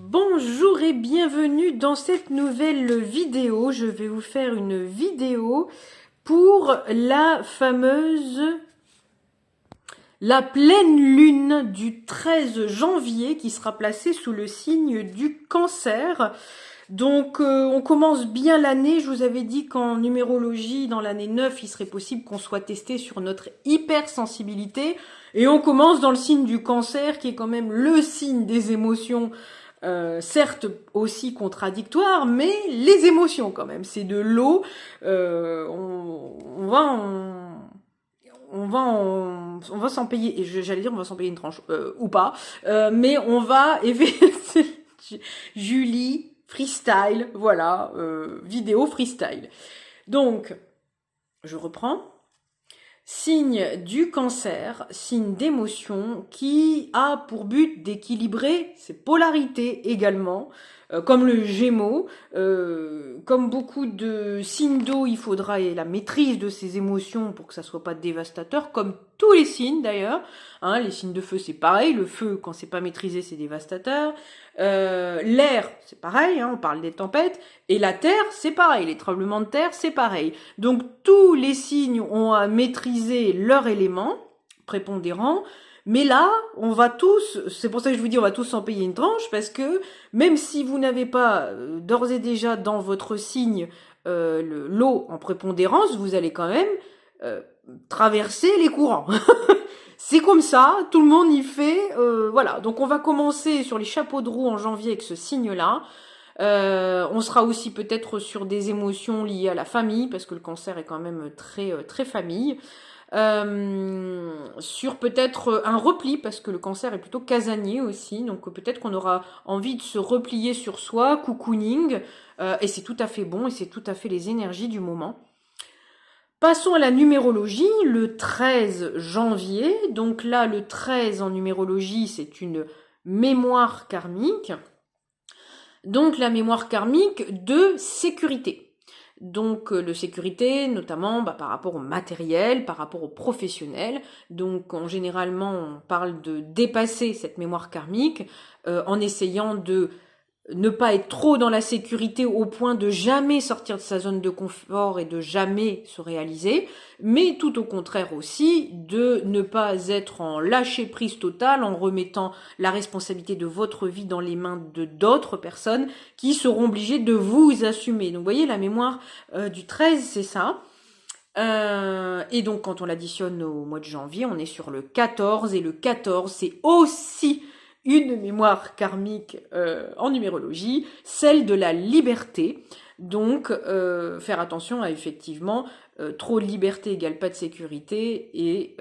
Bonjour et bienvenue dans cette nouvelle vidéo. Je vais vous faire une vidéo pour la pleine lune du 13 janvier qui sera placée sous le signe du Cancer. Donc on commence bien l'année. Je vous avais dit qu'en numérologie, dans l'année 9, il serait possible qu'on soit testé sur notre hypersensibilité. Et on commence dans le signe du Cancer qui est quand même le signe des émotions. Certes aussi contradictoire, mais les émotions quand même, c'est de l'eau. On va s'en payer, et j'allais dire on va s'en payer une tranche ou pas, mais on va Julie freestyle, voilà, vidéo freestyle. Donc je reprends. Signe du Cancer, signe d'émotion qui a pour but d'équilibrer ses polarités également, comme le Gémeaux, comme beaucoup de signes d'eau, il faudra la maîtrise de ses émotions pour que ça soit pas dévastateur, comme tous les signes d'ailleurs. Hein, les signes de feu c'est pareil, le feu quand c'est pas maîtrisé c'est dévastateur. L'air c'est pareil, hein, on parle des tempêtes, et la terre c'est pareil, les tremblements de terre c'est pareil. Donc tous les signes ont à maîtriser leur élément prépondérant. Mais là, on va tous, c'est pour ça que je vous dis on va tous en payer une tranche, parce que même si vous n'avez pas d'ores et déjà dans votre signe l'eau en prépondérance, vous allez quand même traverser les courants. C'est comme ça, tout le monde y fait, voilà. Donc on va commencer sur les chapeaux de roue en janvier avec ce signe-là. On sera aussi peut-être sur des émotions liées à la famille, parce que le Cancer est quand même très famille. Sur peut-être un repli, parce que le Cancer est plutôt casanier aussi, donc peut-être qu'on aura envie de se replier sur soi, cocooning, et c'est tout à fait bon, et c'est tout à fait les énergies du moment. Passons à la numérologie, le 13 janvier, donc là le 13 en numérologie c'est une mémoire karmique, donc la mémoire karmique de sécurité. Donc de sécurité notamment par rapport au matériel, par rapport au professionnel. Donc généralement on parle de dépasser cette mémoire karmique en essayant de ne pas être trop dans la sécurité au point de jamais sortir de sa zone de confort et de jamais se réaliser, mais tout au contraire aussi de ne pas être en lâcher prise totale en remettant la responsabilité de votre vie dans les mains de d'autres personnes qui seront obligées de vous assumer. Donc vous voyez, la mémoire du 13 c'est ça. Et donc quand on l'additionne au mois de janvier, on est sur le 14, et le 14 c'est aussi une mémoire karmique en numérologie, celle de la liberté. Donc faire attention à effectivement trop de liberté égale pas de sécurité, et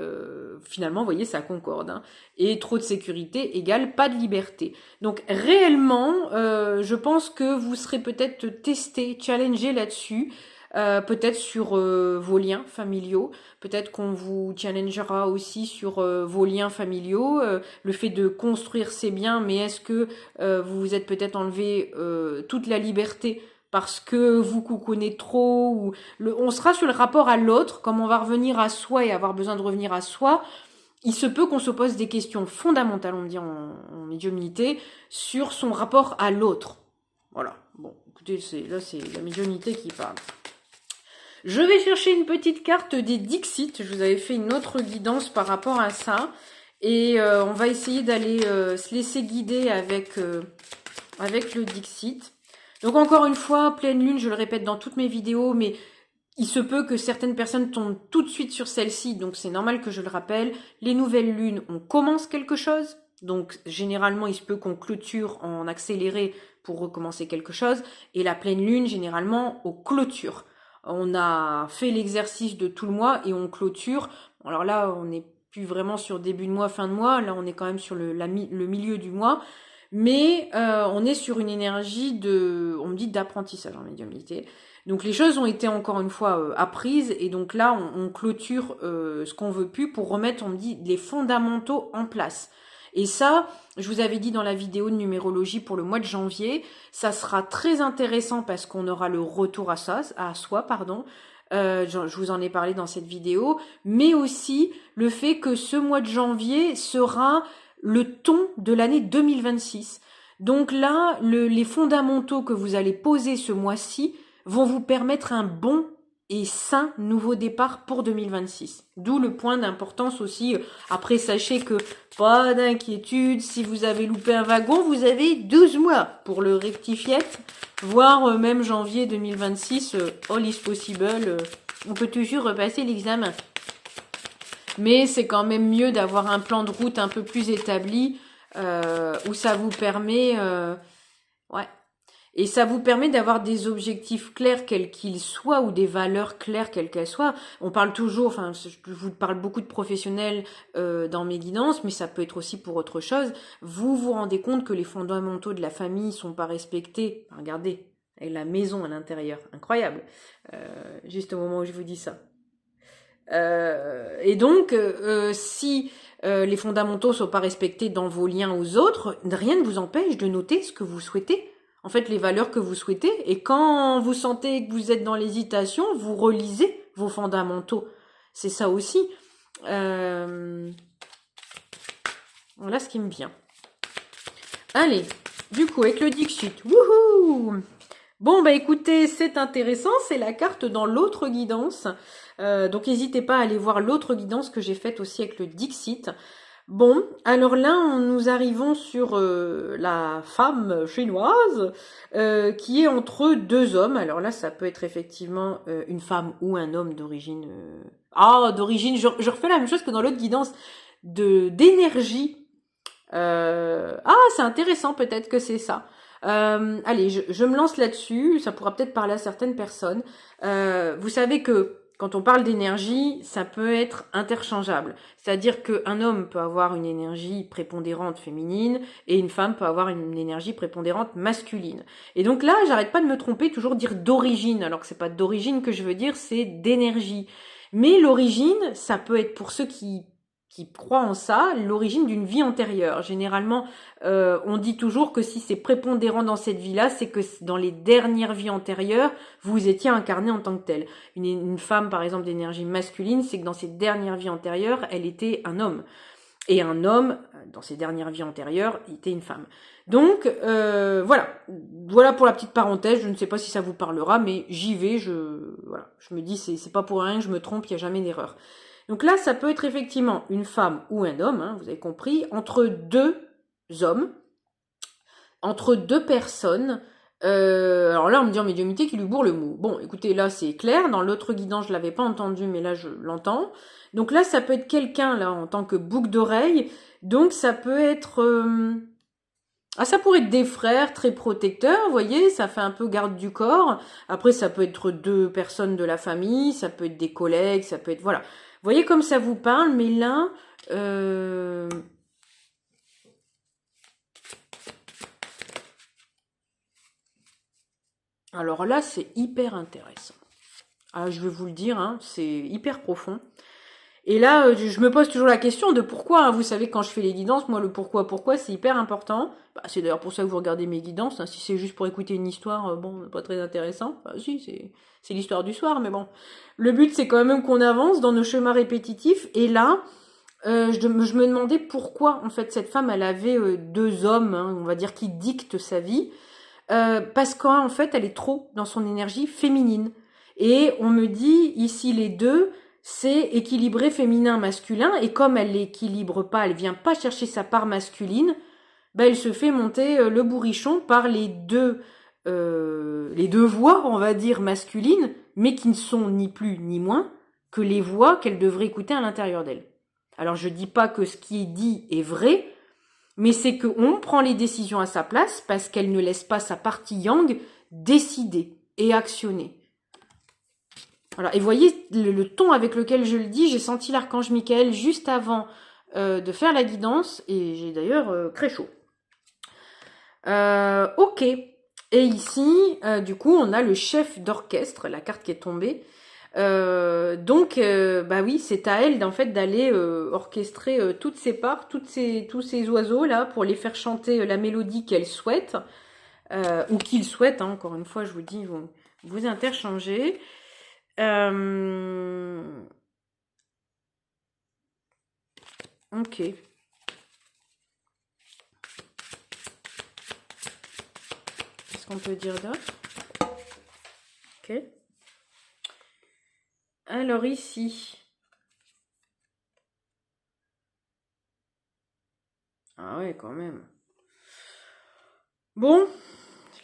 finalement vous voyez ça concorde, hein. Et trop de sécurité égale pas de liberté. Donc réellement je pense que vous serez peut-être testé, challengé là-dessus. Peut-être sur vos liens familiaux, peut-être qu'on vous challengera aussi sur vos liens familiaux, le fait de construire c'est bien, mais est-ce que vous vous êtes peut-être enlevé toute la liberté parce que vous coucounez trop, ou on sera sur le rapport à l'autre, comme on va revenir à soi et avoir besoin de revenir à soi. Il se peut qu'on se pose des questions fondamentales, on dit en médiumnité, sur son rapport à l'autre. Voilà, bon, écoutez, là c'est la médiumnité qui parle. Je vais chercher une petite carte des Dixit. Je vous avais fait une autre guidance par rapport à ça. Et on va essayer d'aller se laisser guider avec le Dixit. Donc encore une fois, pleine lune, je le répète dans toutes mes vidéos, mais il se peut que certaines personnes tombent tout de suite sur celle-ci, donc c'est normal que je le rappelle. Les nouvelles lunes, on commence quelque chose. Donc généralement, il se peut qu'on clôture en accéléré pour recommencer quelque chose. Et la pleine lune, généralement, on clôture. On a fait l'exercice de tout le mois et on clôture. Alors là, on n'est plus vraiment sur début de mois, fin de mois. Là, on est quand même sur le milieu du mois. Mais on est sur une énergie on me dit d'apprentissage en médiumnité. Donc les choses ont été encore une fois apprises. Et donc là, on clôture ce qu'on veut plus pour remettre, on me dit, les fondamentaux en place. Et ça, je vous avais dit dans la vidéo de numérologie pour le mois de janvier, ça sera très intéressant parce qu'on aura le retour à soi. Je vous en ai parlé dans cette vidéo, mais aussi le fait que ce mois de janvier sera le ton de l'année 2026. Donc là, les fondamentaux que vous allez poser ce mois-ci vont vous permettre un bon et sain nouveau départ pour 2026. D'où le point d'importance aussi. Après, sachez que pas d'inquiétude, si vous avez loupé un wagon, vous avez 12 mois pour le rectifier, voire même janvier 2026, all is possible, on peut toujours repasser l'examen. Mais c'est quand même mieux d'avoir un plan de route un peu plus établi, où ça vous permet... ouais. Et ça vous permet d'avoir des objectifs clairs, quels qu'ils soient, ou des valeurs claires, quelles qu'elles soient. On parle toujours, enfin, je vous parle beaucoup de professionnels dans mes guidances, mais ça peut être aussi pour autre chose. Vous vous rendez compte que les fondamentaux de la famille sont pas respectés. Regardez, et la maison à l'intérieur, incroyable. Juste au moment où je vous dis ça. Et donc, si les fondamentaux sont pas respectés dans vos liens aux autres, rien ne vous empêche de noter ce que vous souhaitez. En fait, les valeurs que vous souhaitez. Et quand vous sentez que vous êtes dans l'hésitation, vous relisez vos fondamentaux. C'est ça aussi. Voilà ce qui me vient. Allez, du coup, avec le Dixit. Wouhou! Bon, bah écoutez, c'est intéressant. C'est la carte dans l'autre guidance. Donc n'hésitez pas à aller voir l'autre guidance que j'ai faite aussi avec le Dixit. Bon, alors là, nous arrivons sur la femme chinoise qui est entre deux hommes. Alors là, ça peut être effectivement une femme ou un homme d'origine... d'origine, je refais la même chose que dans l'autre guidance, d'énergie. C'est intéressant, peut-être que c'est ça. Allez, je me lance là-dessus, ça pourra peut-être parler à certaines personnes. Vous savez que quand on parle d'énergie, ça peut être interchangeable. C'est-à-dire qu'un homme peut avoir une énergie prépondérante féminine et une femme peut avoir une énergie prépondérante masculine. Et donc là, j'arrête pas de me tromper, toujours dire d'origine, alors que c'est pas d'origine que je veux dire, c'est d'énergie. Mais l'origine, ça peut être pour ceux qui croient en ça, l'origine d'une vie antérieure. Généralement, on dit toujours que si c'est prépondérant dans cette vie-là, c'est que dans les dernières vies antérieures, vous étiez incarné en tant que tel. Une femme, par exemple, d'énergie masculine, c'est que dans ses dernières vies antérieures, elle était un homme. Et un homme, dans ses dernières vies antérieures, était une femme. Donc, voilà. Voilà pour la petite parenthèse. Je ne sais pas si ça vous parlera, mais j'y vais. Je me dis, c'est pas pour rien que je me trompe, il n'y a jamais d'erreur. Donc là, ça peut être effectivement une femme ou un homme, hein, vous avez compris, entre deux hommes, entre deux personnes. Alors là, on me dit en médiumnité qu'il lui bourre le mot. Bon, écoutez, là, c'est clair. Dans l'autre guidance, je l'avais pas entendu, mais là, je l'entends. Donc là, ça peut être quelqu'un, là, en tant que boucle d'oreille. Donc, ça peut être... ça pourrait être des frères très protecteurs, vous voyez, ça fait un peu garde du corps. Après, ça peut être deux personnes de la famille, ça peut être des collègues, ça peut être... Voilà. Vous voyez comme ça vous parle, mais là... Alors là, c'est hyper intéressant. Ah, je vais vous le dire, hein, c'est hyper profond. Et là, je me pose toujours la question de pourquoi. Hein. Vous savez, quand je fais les guidances, moi, le pourquoi, c'est hyper important. Bah, c'est d'ailleurs pour ça que vous regardez mes guidances. Hein. Si c'est juste pour écouter une histoire, bon, pas très intéressant. Bah, si, c'est l'histoire du soir, mais bon. Le but, c'est quand même qu'on avance dans nos chemins répétitifs. Et là, je me demandais pourquoi, en fait, cette femme, elle avait deux hommes, hein, on va dire, qui dictent sa vie. Parce qu'en fait, elle est trop dans son énergie féminine. Et on me dit, ici, les deux, c'est équilibré féminin-masculin. Et comme elle l'équilibre pas, elle vient pas chercher sa part masculine, elle se fait monter le bourrichon par les deux voix, on va dire, masculines, mais qui ne sont ni plus ni moins que les voix qu'elle devrait écouter à l'intérieur d'elle. Alors je dis pas que ce qui est dit est vrai, mais c'est qu'on prend les décisions à sa place parce qu'elle ne laisse pas sa partie yang décider et actionner. Voilà. Et voyez le ton avec lequel je le dis, j'ai senti l'archange Michael juste avant de faire la guidance et j'ai d'ailleurs très chaud. Ok. Et ici, du coup, on a le chef d'orchestre, la carte qui est tombée. Donc, bah oui, c'est à elle en fait d'aller orchestrer toutes ses parts, tous ces oiseaux là, pour les faire chanter la mélodie qu'elle souhaite ou qu'il souhaite. Hein, encore une fois, je vous dis, vous interchangez. Ok. Qu'est-ce qu'on peut dire d'autre? Ok. Alors ici. Ah ouais, quand même. Bon,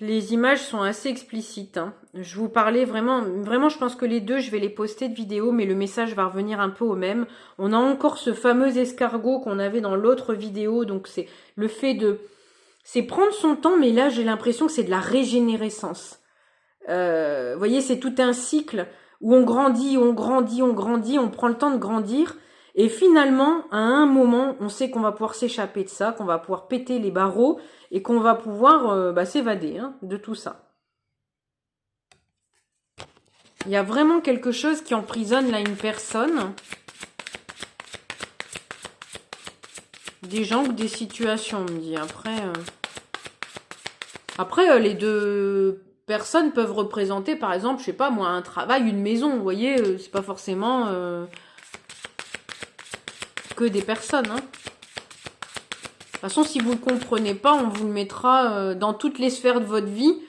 les images sont assez explicites, hein. Je vous parlais vraiment, vraiment, je pense que les deux, je vais les poster de vidéo, mais le message va revenir un peu au même. On a encore ce fameux escargot qu'on avait dans l'autre vidéo, donc c'est le fait de... C'est prendre son temps, mais là, j'ai l'impression que c'est de la régénérescence. Vous voyez, c'est tout un cycle où on grandit, on grandit, on grandit, on prend le temps de grandir. Et finalement, à un moment, on sait qu'on va pouvoir s'échapper de ça, qu'on va pouvoir péter les barreaux et qu'on va pouvoir s'évader de tout ça. Il y a vraiment quelque chose qui emprisonne là une personne. Des gens ou des situations, on me dit. Après, les deux personnes peuvent représenter, par exemple, je sais pas moi, un travail, une maison. Vous voyez, c'est pas forcément que des personnes. De toute façon, si vous ne le comprenez pas, on vous le mettra dans toutes les sphères de votre vie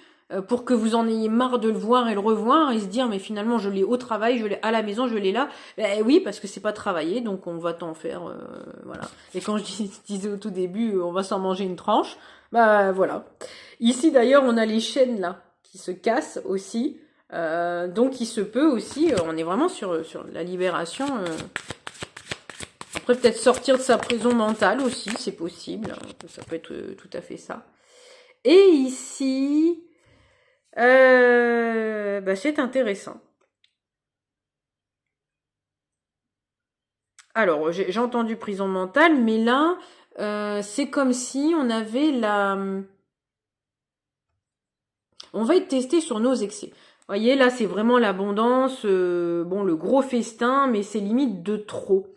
pour que vous en ayez marre de le voir et le revoir et se dire, mais finalement, je l'ai au travail, je l'ai à la maison, je l'ai là. Ben oui, parce que c'est pas travaillé, donc on va t'en faire, voilà. Et quand je disais au tout début, on va s'en manger une tranche, bah voilà. Ici, d'ailleurs, on a les chaînes là qui se cassent aussi. Donc, il se peut aussi, on est vraiment sur la libération... Après, peut-être sortir de sa prison mentale aussi, c'est possible. Ça peut être tout à fait ça. Et ici, c'est intéressant. Alors, j'ai entendu prison mentale, mais là, c'est comme si on avait la... On va être testé sur nos excès. Vous voyez, là, c'est vraiment l'abondance, bon, le gros festin, mais c'est limite de trop.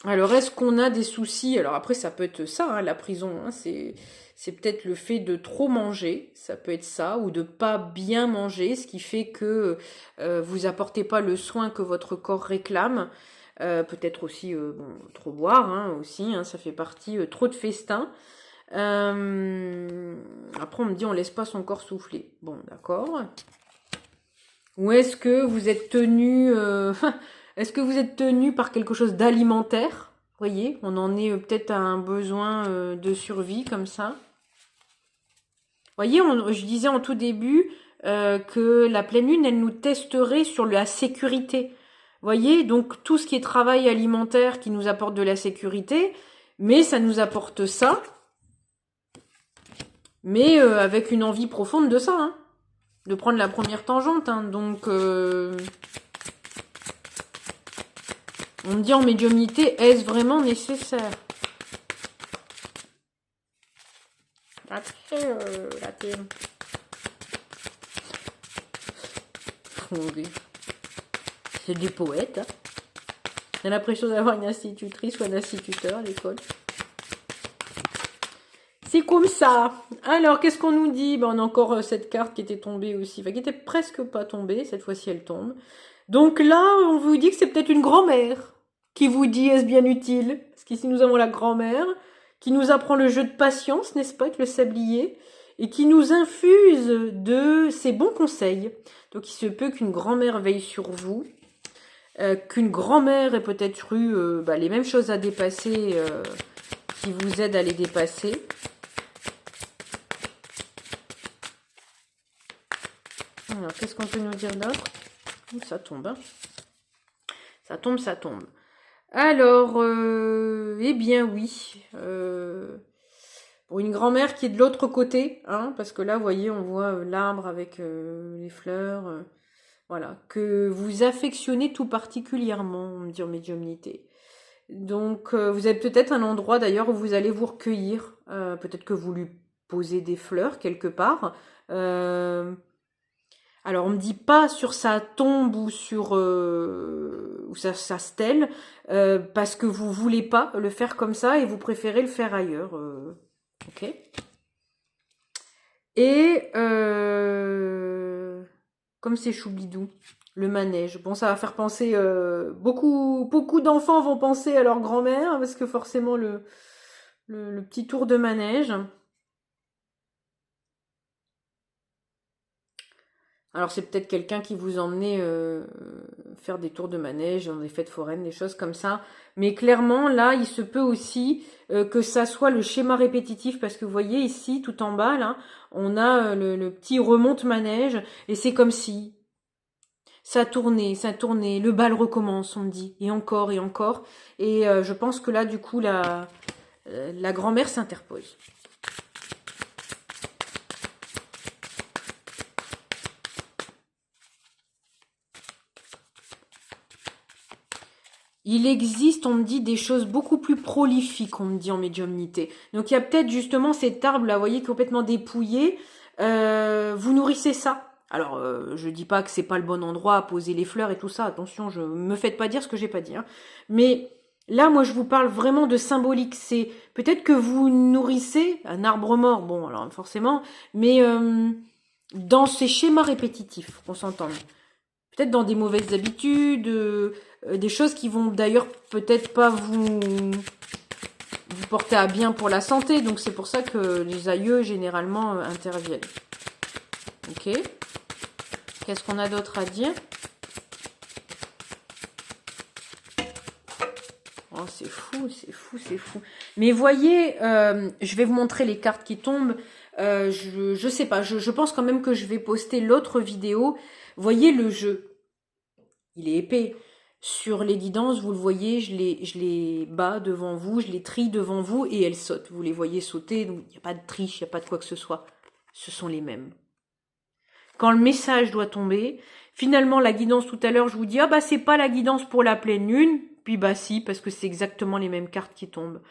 Alors, est-ce qu'on a des soucis? Alors après, ça peut être ça, la prison, c'est peut-être le fait de trop manger, ça peut être ça, ou de pas bien manger, ce qui fait que vous apportez pas le soin que votre corps réclame. Peut-être aussi trop boire, aussi, ça fait partie, trop de festins. Après, on me dit on laisse pas son corps souffler. Bon, d'accord. Ou est-ce que vous êtes tenu... est-ce que vous êtes tenu par quelque chose d'alimentaire? Vous voyez, on en est peut-être à un besoin de survie comme ça. Vous voyez, je disais en tout début que la pleine lune, elle nous testerait sur la sécurité. Vous voyez, donc tout ce qui est travail alimentaire qui nous apporte de la sécurité, mais ça nous apporte ça, mais avec une envie profonde de ça, de prendre la première tangente. Donc... on me dit en médiumnité, est-ce vraiment nécessaire? Après, la thème. C'est des poètes. J'ai l'impression d'avoir une institutrice ou un instituteur à l'école. C'est comme ça. Alors, qu'est-ce qu'on nous dit? On a encore cette carte qui était tombée aussi. Enfin, qui était presque pas tombée. Cette fois-ci, elle tombe. Donc là, on vous dit que c'est peut-être une grand-mère qui vous dit est-ce bien utile? Parce qu'ici, nous avons la grand-mère qui nous apprend le jeu de patience, n'est-ce pas, avec le sablier, et qui nous infuse de ses bons conseils. Donc, il se peut qu'une grand-mère veille sur vous, qu'une grand-mère ait peut-être eu les mêmes choses à dépasser qui vous aident à les dépasser. Alors, qu'est-ce qu'on peut nous dire d'autre? Ça tombe, Ça tombe, ça tombe. Alors, eh bien oui. Pour une grand-mère qui est de l'autre côté, parce que là, vous voyez, on voit l'arbre avec les fleurs. Voilà, que vous affectionnez tout particulièrement, on me dit en médiumnité. Donc, vous avez peut-être un endroit d'ailleurs où vous allez vous recueillir. Peut-être que vous lui posez des fleurs quelque part. Alors, on me dit pas sur sa tombe ou sur sa stèle, parce que vous voulez pas le faire comme ça et vous préférez le faire ailleurs. Ok. Et comme c'est choubidou, le manège. Bon, ça va faire penser... beaucoup d'enfants vont penser à leur grand-mère, parce que forcément, le petit tour de manège. Alors c'est peut-être quelqu'un qui vous emmenait faire des tours de manège dans des fêtes foraines, des choses comme ça. Mais clairement, là, il se peut aussi que ça soit le schéma répétitif, parce que vous voyez ici, tout en bas, là, on a le petit remonte-manège, et c'est comme si ça tournait, le bal recommence, on me dit, et encore, et encore. Et je pense que là, du coup, la grand-mère s'interpose. Il existe, on me dit, des choses beaucoup plus prolifiques, on me dit, en médiumnité. Donc il y a peut-être justement cet arbre là, vous voyez, complètement dépouillé. Vous nourrissez ça. Alors, je dis pas que c'est pas le bon endroit à poser les fleurs et tout ça. Attention, je me faites pas dire ce que j'ai pas dit. Hein. Mais là, moi, je vous parle vraiment de symbolique. C'est peut-être que vous nourrissez un arbre mort. Bon, alors forcément, mais dans ces schémas répétitifs, qu'on s'entende. Peut-être dans des mauvaises habitudes, des choses qui vont d'ailleurs peut-être pas vous porter à bien pour la santé. Donc c'est pour ça que les aïeux généralement interviennent. Ok. Qu'est-ce qu'on a d'autre à dire? Oh, c'est fou, c'est fou, c'est fou. Mais voyez, je vais vous montrer les cartes qui tombent. Je sais pas, je pense quand même que je vais poster l'autre vidéo. Voyez le jeu. Il est épais. Sur les guidances, vous le voyez, je les bats devant vous, je les trie devant vous et elles sautent. Vous les voyez sauter, donc il n'y a pas de triche, il n'y a pas de quoi que ce soit. Ce sont les mêmes. Quand le message doit tomber, finalement la guidance tout à l'heure, je vous dis, ah bah c'est pas la guidance pour la pleine lune, puis bah si, parce que c'est exactement les mêmes cartes qui tombent.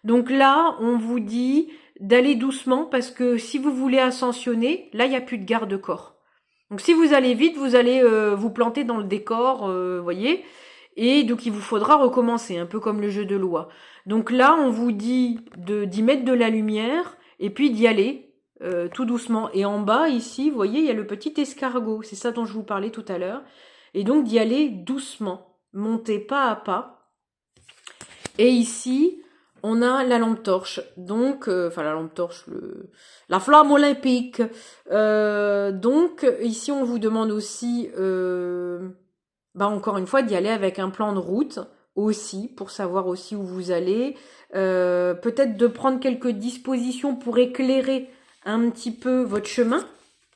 Donc là, on vous dit d'aller doucement, parce que si vous voulez ascensionner, là il n'y a plus de garde-corps. Donc si vous allez vite, vous allez vous planter dans le décor, voyez, et donc il vous faudra recommencer, un peu comme le jeu de loi. Donc là, on vous dit d'y mettre de la lumière, et puis d'y aller tout doucement. Et en bas, ici, vous voyez, il y a le petit escargot, c'est ça dont je vous parlais tout à l'heure. Et donc d'y aller doucement, monter pas à pas. Et ici, on a la lampe torche, donc, enfin la lampe torche, la flamme olympique. Donc ici, on vous demande aussi, encore une fois, d'y aller avec un plan de route aussi, pour savoir aussi où vous allez. Peut-être de prendre quelques dispositions pour éclairer un petit peu votre chemin.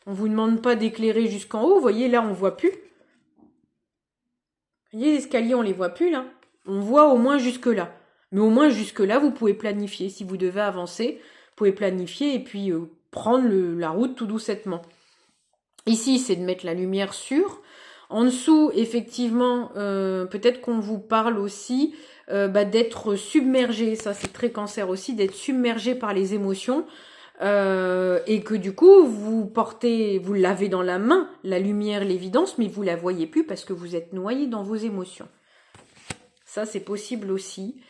On vous demande pas d'éclairer jusqu'en haut, vous voyez, là, on voit plus. Vous voyez, les escaliers, on les voit plus, là. On voit au moins jusque-là. Mais au moins jusque-là, vous pouvez planifier. Si vous devez avancer, vous pouvez planifier et puis prendre la route tout doucettement. Ici, c'est de mettre la lumière sur. En dessous, effectivement, peut-être qu'on vous parle aussi d'être submergé. Ça, c'est très cancer aussi, d'être submergé par les émotions. Et que du coup, vous l'avez dans la main, la lumière, l'évidence, mais vous la voyez plus parce que vous êtes noyé dans vos émotions. Ça, c'est possible aussi.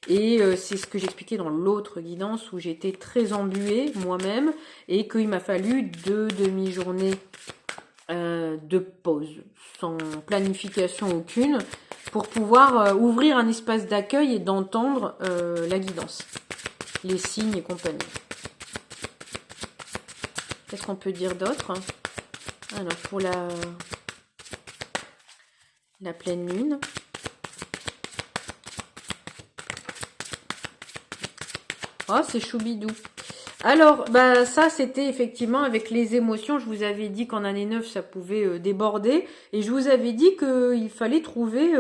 Et c'est ce que j'expliquais dans l'autre guidance où j'étais très embuée moi-même et qu'il m'a fallu 2 demi-journées de pause, sans planification aucune, pour pouvoir ouvrir un espace d'accueil et d'entendre la guidance, les signes et compagnie. Qu'est-ce qu'on peut dire d'autre? Alors, pour la pleine lune. Oh, c'est choubidou. Alors, ça, c'était effectivement avec les émotions. Je vous avais dit qu'en année 9, ça pouvait déborder. Et je vous avais dit qu'il fallait trouver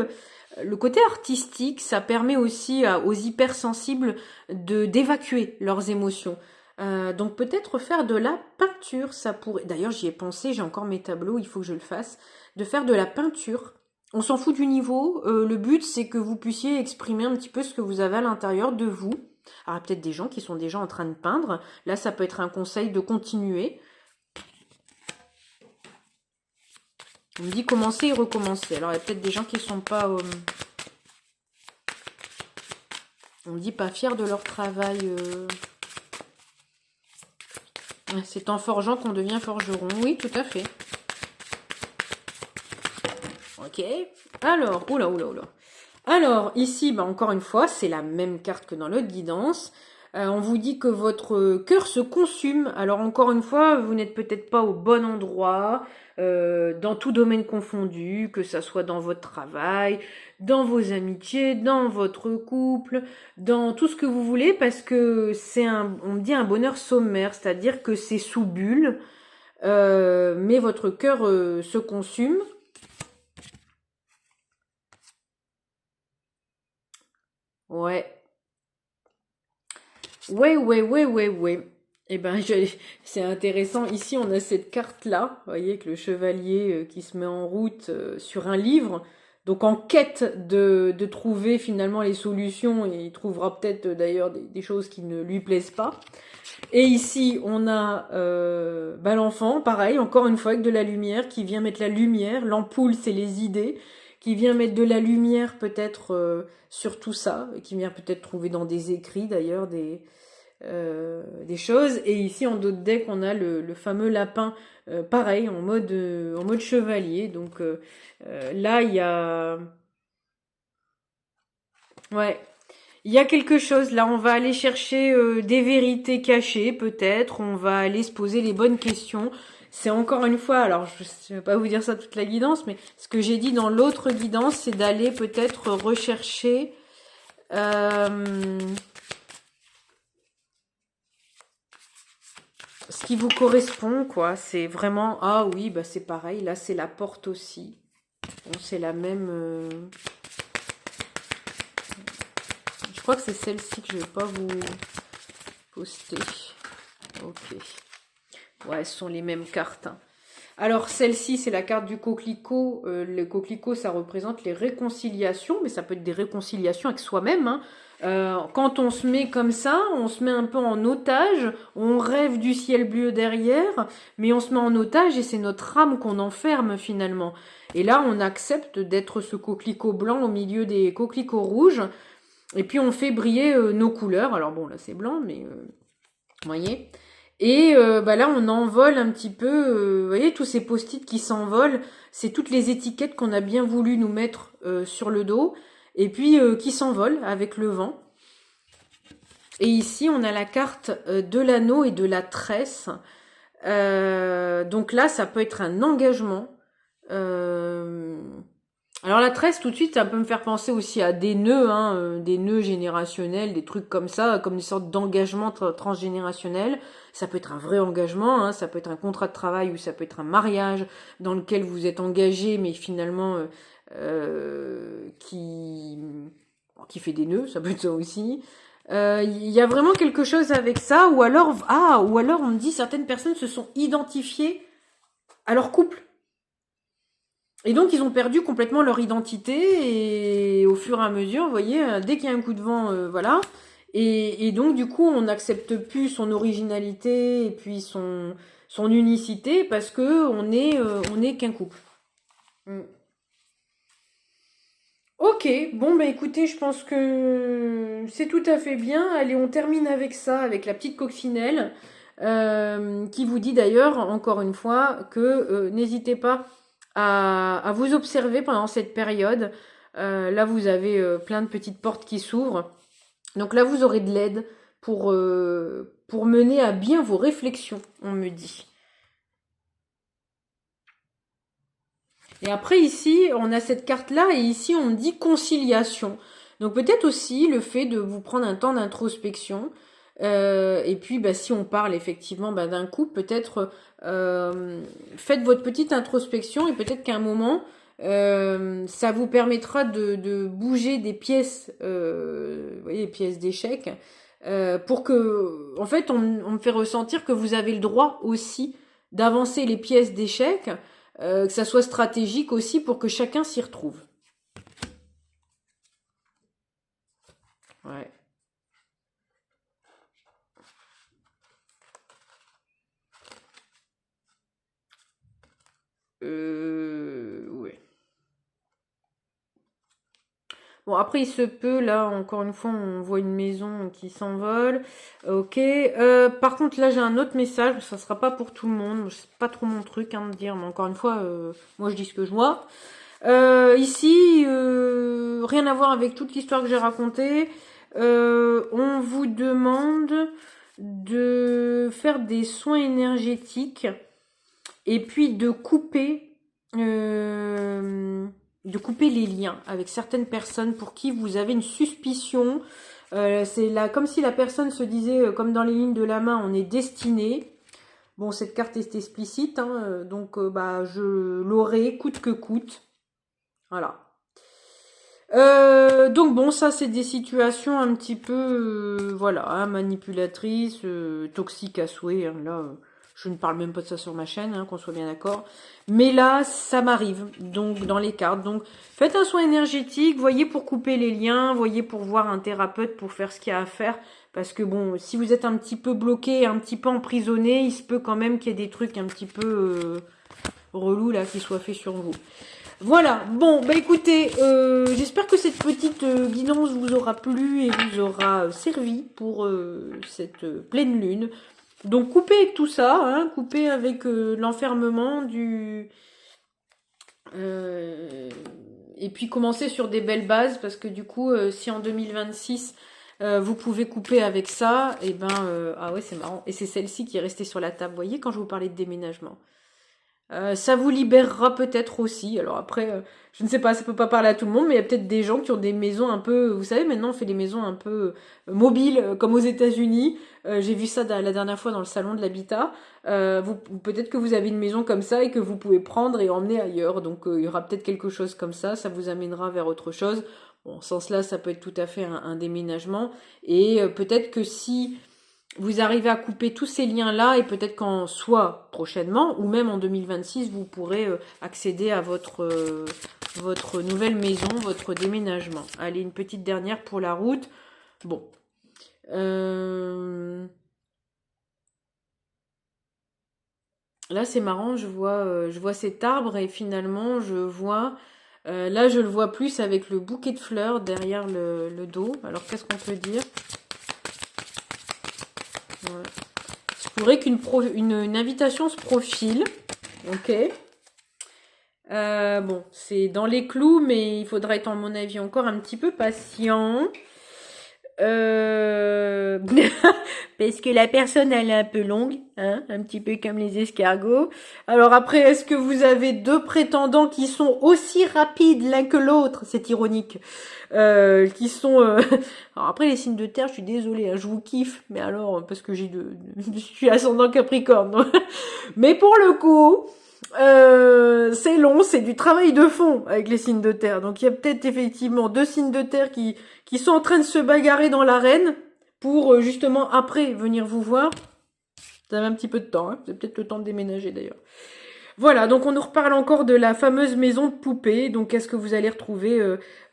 le côté artistique. Ça permet aussi aux hypersensibles d'évacuer leurs émotions. Donc peut-être faire de la peinture, ça pourrait... D'ailleurs, j'y ai pensé, j'ai encore mes tableaux, il faut que je le fasse. De faire de la peinture. On s'en fout du niveau. Le but, c'est que vous puissiez exprimer un petit peu ce que vous avez à l'intérieur de vous. Alors, il y a peut-être des gens qui sont déjà en train de peindre. Là, ça peut être un conseil de continuer. On me dit commencer et recommencer. Alors, il y a peut-être des gens qui ne sont pas... on me dit pas fiers de leur travail. C'est en forgeant qu'on devient forgeron. Oui, tout à fait. Ok. Alors, oula. Alors, ici, encore une fois, c'est la même carte que dans l'autre guidance. On vous dit que votre cœur se consume. Alors encore une fois, vous n'êtes peut-être pas au bon endroit, dans tout domaine confondu, que ça soit dans votre travail, dans vos amitiés, dans votre couple, dans tout ce que vous voulez, parce que on me dit un bonheur sommaire, c'est-à-dire que c'est sous bulle, mais votre cœur se consume. Ouais. Ouais. Eh ben, c'est intéressant. Ici, on a cette carte-là, vous voyez, avec le chevalier qui se met en route sur un livre, donc en quête de trouver finalement les solutions, et il trouvera peut-être d'ailleurs des choses qui ne lui plaisent pas. Et ici, on a l'enfant, pareil, encore une fois, avec de la lumière, qui vient mettre la lumière. L'ampoule, c'est les idées, qui vient mettre de la lumière peut-être sur tout ça, et qui vient peut-être trouver dans des écrits d'ailleurs des choses. Et ici, en dos de deck, on a le fameux lapin, pareil, en mode chevalier. Donc là, il y a... Ouais. Il y a quelque chose, là, on va aller chercher des vérités cachées, peut-être, on va aller se poser les bonnes questions. C'est encore une fois, alors je ne vais pas vous dire ça toute la guidance, mais ce que j'ai dit dans l'autre guidance, c'est d'aller peut-être rechercher ce qui vous correspond, quoi. C'est vraiment, ah oui, bah c'est pareil, là c'est la porte aussi. Bon, c'est la même... Je crois que c'est celle-ci que je vais pas vous poster. Ok. Ouais, ce sont les mêmes cartes. Hein. Alors, celle-ci, c'est la carte du coquelicot. Le coquelicot, ça représente les réconciliations, mais ça peut être des réconciliations avec soi-même. Hein. Quand on se met comme ça, on se met un peu en otage, on rêve du ciel bleu derrière, mais on se met en otage et c'est notre âme qu'on enferme finalement. Et là, on accepte d'être ce coquelicot blanc au milieu des coquelicots rouges, et puis on fait briller nos couleurs. Alors bon, là c'est blanc, mais vous voyez. Et là, on envole un petit peu, vous voyez, tous ces post-it qui s'envolent, c'est toutes les étiquettes qu'on a bien voulu nous mettre sur le dos, et puis qui s'envolent avec le vent. Et ici, on a la carte de l'anneau et de la tresse. Donc là, ça peut être un engagement. Alors la tresse, tout de suite, ça peut me faire penser aussi à des nœuds, hein, des nœuds générationnels, des trucs comme ça, comme des sortes d'engagements transgénérationnels. Ça peut être un vrai engagement, hein, ça peut être un contrat de travail ou ça peut être un mariage dans lequel vous êtes engagé, mais finalement qui fait des nœuds, ça peut être ça aussi. Il y a vraiment quelque chose avec ça, ou alors on me dit certaines personnes se sont identifiées à leur couple. Et donc, ils ont perdu complètement leur identité, et au fur et à mesure, vous voyez, dès qu'il y a un coup de vent, voilà. Et donc, du coup, on n'accepte plus son originalité et puis son unicité parce que on est qu'un couple. Mm. Ok, bon, bah écoutez, je pense que c'est tout à fait bien. Allez, on termine avec ça, avec la petite coccinelle, qui vous dit d'ailleurs, encore une fois, que n'hésitez pas à vous observer pendant cette période. Là, vous avez plein de petites portes qui s'ouvrent. Donc là, vous aurez de l'aide pour mener à bien vos réflexions, on me dit. Et après, ici, on a cette carte-là, et ici, on me dit conciliation. Donc peut-être aussi le fait de vous prendre un temps d'introspection. Et puis, si on parle effectivement d'un couple, peut-être faites votre petite introspection, et peut-être qu'à un moment, ça vous permettra de bouger des pièces, vous voyez, des pièces d'échecs, pour que, en fait, on me fait ressentir que vous avez le droit aussi d'avancer les pièces d'échecs, que ça soit stratégique aussi pour que chacun s'y retrouve. Ouais. Ouais. Bon, après, il se peut, là, encore une fois, on voit une maison qui s'envole. Ok. Par contre, là, j'ai un autre message. Ça sera pas pour tout le monde. C'est pas trop mon truc, de dire. Mais encore une fois, moi, je dis ce que je vois. Ici, rien à voir avec toute l'histoire que j'ai racontée. On vous demande de faire des soins énergétiques et puis de couper les liens avec certaines personnes pour qui vous avez une suspicion. C'est là comme si la personne se disait, comme dans les lignes de la main, on est destiné. Bon, cette carte est explicite, hein, donc bah, je l'aurai coûte que coûte. Voilà. Donc bon, ça c'est des situations un petit peu, voilà, hein, manipulatrices, toxiques à souhait. Hein, là, je ne parle même pas de ça sur ma chaîne, hein, qu'on soit bien d'accord. Mais là, ça m'arrive, donc dans les cartes. Donc faites un soin énergétique, voyez pour couper les liens, voyez pour voir un thérapeute pour faire ce qu'il y a à faire. Parce que bon, si vous êtes un petit peu bloqué, un petit peu emprisonné, il se peut quand même qu'il y ait des trucs un petit peu relous là qui soient faits sur vous. Voilà, bon, bah écoutez, j'espère que cette petite guidance vous aura plu et vous aura servi pour cette pleine lune. Donc coupez avec tout ça, hein, coupez avec l'enfermement du... et puis commencez sur des belles bases, parce que du coup, si en 2026, vous pouvez couper avec ça, et ben... ah ouais, c'est marrant. Et c'est celle-ci qui est restée sur la table, vous voyez, quand je vous parlais de déménagement. Ça vous libérera peut-être aussi. Alors après, je ne sais pas, ça peut pas parler à tout le monde, mais il y a peut-être des gens qui ont des maisons un peu... Vous savez, maintenant on fait des maisons un peu mobiles, comme aux États-Unis. J'ai vu ça la dernière fois dans le salon de l'habitat. Peut-être que vous avez une maison comme ça et que vous pouvez prendre et emmener ailleurs. Donc il y aura peut-être quelque chose comme ça vous amènera vers autre chose. Bon, en ce sens-là, ça peut être tout à fait un déménagement. Et peut-être que si... vous arrivez à couper tous ces liens-là et peut-être qu'en soit prochainement ou même en 2026, vous pourrez accéder à votre nouvelle maison, votre déménagement. Allez, une petite dernière pour la route. Bon. Là, c'est marrant, je vois cet arbre et finalement, je vois... là, je le vois plus avec le bouquet de fleurs derrière le dos. Alors, qu'est-ce qu'on peut dire? Voilà. Il faudrait qu'une invitation se profile. Ok. Bon, c'est dans les clous, mais il faudra être, à mon avis, encore un petit peu patient. Parce que la personne, elle est un peu longue, hein, un petit peu comme les escargots. Alors après, est-ce que vous avez deux prétendants qui sont aussi rapides l'un que l'autre? C'est ironique. Qui sont... Alors après, les signes de terre, je suis désolée, hein, je vous kiffe. Mais alors, parce que je suis ascendant Capricorne. Donc. Mais pour le coup... c'est long, c'est du travail de fond avec les signes de terre. Donc il y a peut-être effectivement deux signes de terre qui sont en train de se bagarrer dans l'arène pour justement après venir vous voir. Vous avez un petit peu de temps, hein. Vous avez peut-être le temps de déménager d'ailleurs. Voilà, donc on nous reparle encore de la fameuse maison de poupée. Donc est-ce que vous allez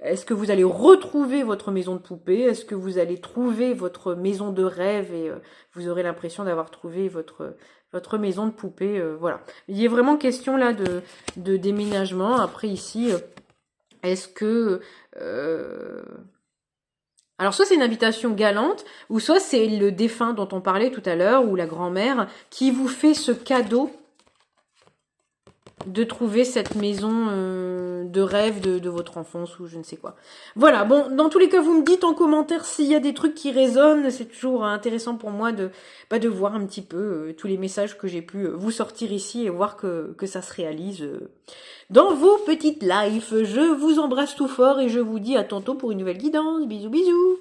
est-ce que vous allez retrouver votre maison de poupée? Est-ce que vous allez trouver votre maison de rêve et vous aurez l'impression d'avoir trouvé votre maison de poupée? Voilà. Il y a vraiment question là de déménagement. Après ici, est-ce que... alors soit c'est une invitation galante, ou soit c'est le défunt dont on parlait tout à l'heure, ou la grand-mère, qui vous fait ce cadeau de trouver cette maison de rêve de votre enfance ou je ne sais quoi. Voilà, bon, dans tous les cas, vous me dites en commentaire s'il y a des trucs qui résonnent. C'est toujours intéressant pour moi de voir un petit peu tous les messages que j'ai pu vous sortir ici et voir que ça se réalise dans vos petites lives. Je vous embrasse tout fort et je vous dis à tantôt pour une nouvelle guidance. Bisous, bisous.